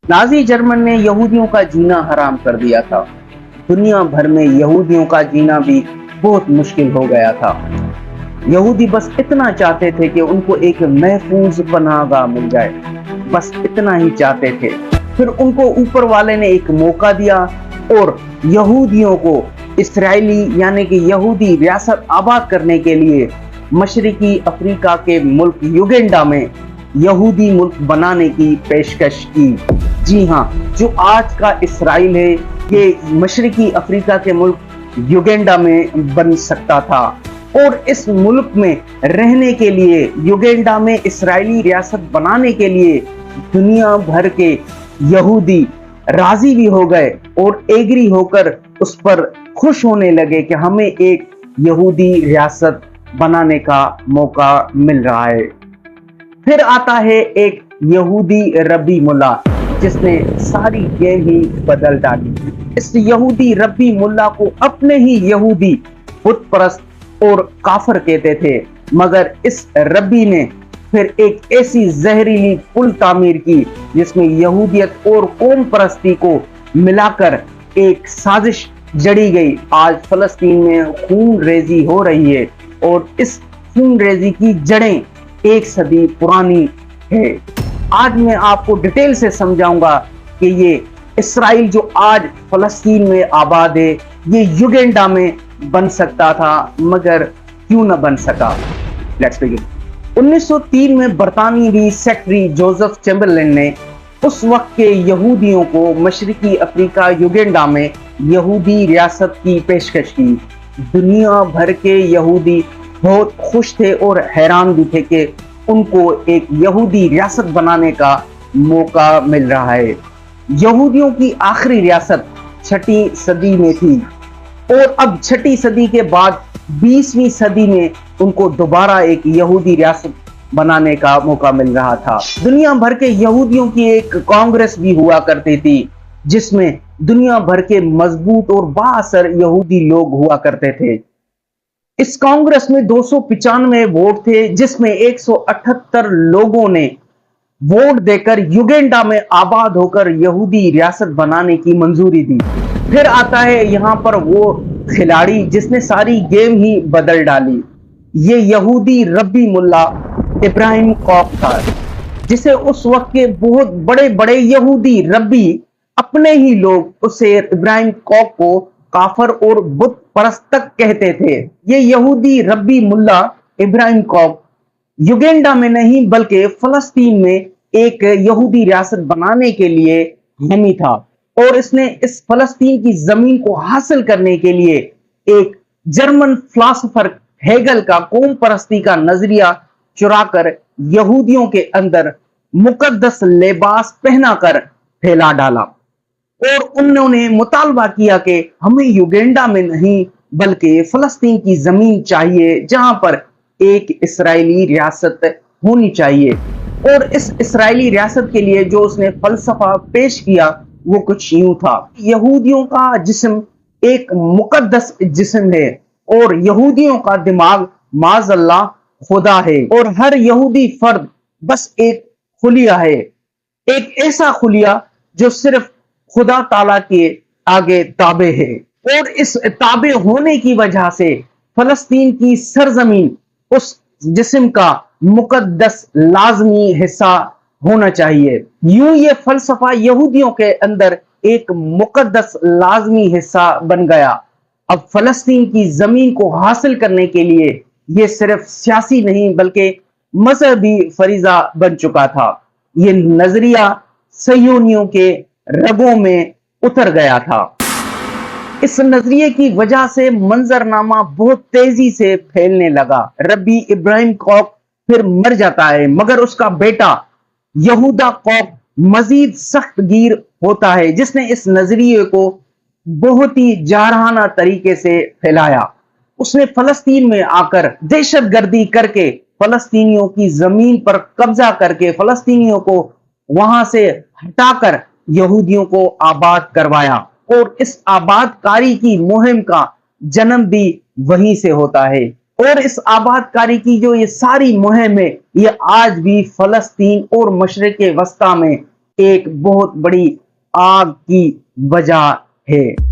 Nazi German ने यहूदियों का जीना हराम कर दिया था। दुनिया भर में यहूदियों का जीना भी बहुत मुश्किल हो गया था। यहूदी बस इतना चाहते थे कि उनको एक महफूज पनाहगाह मिल जाए, बस इतना ही चाहते थे। फिर उनको ऊपर वाले ने एक मौका दिया और यहूदियों को इसराइली यानी कि यहूदी रियासत आबाद करने के लिए मशरिकी अफ्रीका के मुल्क युगेंडा में यहूदी मुल्क बनाने की पेशकश की। जी हाँ, जो आज का इसराइल है ये मशरिकी अफ्रीका के मुल्क युगेंडा में बन सकता था। और इस मुल्क में रहने के लिए, युगेंडा में इसराइली रियासत बनाने के लिए दुनिया भर के यहूदी राजी भी हो गए और एग्री होकर उस पर खुश होने लगे कि हमें एक यहूदी रियासत बनाने का मौका मिल रहा है। फिर आता है एक यहूदी रब्बी मुल्ला जिसने सारी गेम ही बदल डाली। इस यहूदी रब्बी मुल्ला को अपने ही यहूदी बुत परस्त और काफर कहते थे, मगर इस रब्बी ने फिर एक ऐसी जहरीली पुल तामीर की जिसमें यहूदियत और कौम परस्ती को मिलाकर एक साजिश जड़ी गई। आज फलस्तीन में खून रेजी हो रही है और इस खून रेजी की जड़ें एक सदी पुरानी है। आज मैं आपको डिटेल से समझाऊंगा कि ये इसराइल जो आज फलस्तीन में आबाद है ये युगेंडा में बन सकता था, मगर क्यों न बन सका। Let's begin. 1903 में बरतानवी सेक्रेटरी जोसेफ चैम्बरलेन ने उस वक्त के यहूदियों को मशरिकी अफ्रीका युगेंडा में यहूदी रियासत की पेशकश की। दुनिया भर के यहूदी बहुत खुश थे और हैरान भी थे कि उनको एक यहूदी रियासत बनाने का मौका मिल रहा है। यहूदियों की आखिरी रियासत 6वीं सदी में थी और अब 6वीं सदी के बाद 20वीं सदी में उनको दोबारा एक यहूदी रियासत बनाने का मौका मिल रहा था। दुनिया भर के यहूदियों की एक कांग्रेस भी हुआ करती थी जिसमें दुनिया भर के मजबूत और बाअसर यहूदी लोग हुआ करते थे। इस कांग्रेस में 295 वोट थे जिसमें 178 लोगों ने वोट देकर युगेंडा में आबाद होकर यहूदी रियासत बनाने की मंजूरी दी। फिर आता है यहाँ पर वो खिलाड़ी जिसने सारी गेम ही बदल डाली। ये यहूदी रब्बी मुल्ला इब्राहिम कॉक था, जिसे उस वक्त के बहुत बड़े बड़े यहूदी रब्बी अपने ही लोग उसे इब्राहिम कॉक को काफर और बुत परस्त तक कहते थे। ये यहूदी रब्बी मुल्ला इब्राहिम कॉक युगेंडा में नहीं बल्कि फलस्तीन में एक यहूदी रियासत बनाने के लिए हामी था और इसने इस फलस्तीन की जमीन को हासिल करने के लिए एक जर्मन फिलोसोफर हेगल का कौम परस्ती का नजरिया चुराकर यहूदियों के अंदर मुकद्दस लिबास पहनाकर फैला डाला और उन्होंने मुतालबा किया कि हमें युगेंडा में नहीं बल्कि फलस्तीन की जमीन चाहिए जहां पर एक इसराइली रियासत होनी चाहिए। और इस इसराइली रियासत के लिए जो उसने फलसफा पेश किया वो कुछ यूं था। यहूदियों का जिस्म एक मुकद्दस जिस्म है और यहूदियों का दिमाग माज़अल्लाह खुदा है और हर यहूदी फर्द बस एक खुलिया है, एक ऐसा खुलिया जो सिर्फ खुदा ताला के आगे ताबे है। और इस ताबे होने की वजह से फलस्तीन की सरजमीन उस जिस्म का मुकद्दस लाजमी हिस्सा होना चाहिए। यूं ये फलसफा यहूदियों के अंदर एक मुकद्दस लाजमी हिस्सा बन गया। अब फलस्तीन की जमीन को हासिल करने के लिए ये सिर्फ सियासी नहीं बल्कि मजहबी फरीजा बन चुका था। ये नजरिया सह्यूनियों के रगों में उतर गया था। इस नजरिए की वजह से मंजरनामा बहुत तेजी से फैलने लगा। रब्बी इब्राहिम कॉक फिर मर जाता है मगर उसका बेटा यहूदा कॉक मजीद सख्त गिर होता है जिसने इस नजरिए को बहुत ही जारहाना तरीके से फैलाया। उसने फलस्तीन में आकर दहशतगर्दी करके फलस्तीनियों की जमीन पर कब्जा करके फलस्तीनियों को वहां से हटाकर यहूदियों को आबाद करवाया और इस आबादकारी की मुहिम का जन्म भी वहीं से होता है। और इस आबादकारी की जो ये सारी मुहिम है ये आज भी फलस्तीन और मशरिक वस्ता में ایک بہت بڑی آگ کی وجہ ہے۔